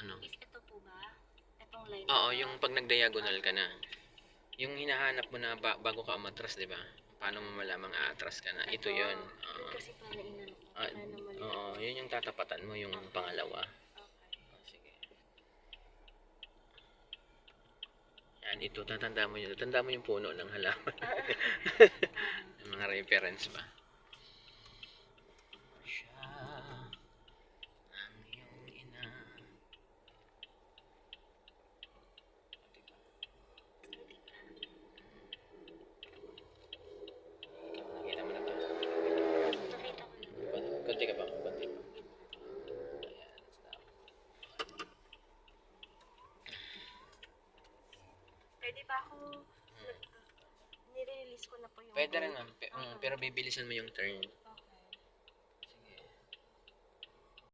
ano. Is ito po ba? Itong line Oo, ba? yung pag nag-diagonal ka na. Yung hinahanap mo na bago ka umatras, di ba? Paano mo malamang aatras ka na? Ito yun. Yun kasi pala inano ko. Ah, Paano mali? oo, yun yung tatapatan mo, yung pangalawa. Okay. Sige. Yan, ito, tatanda mo yun. Tatanda mo yung puno ng halaman. Yung mga reference ba? Siya ang iyong ina. Nakita mo na to? Nakita ko na. Konti ka pa, konti pa. Ayan, stop. Pwede ba ako nire-release ko na po yung Pwede rin ma'am, pero bibilisan mo yung turn.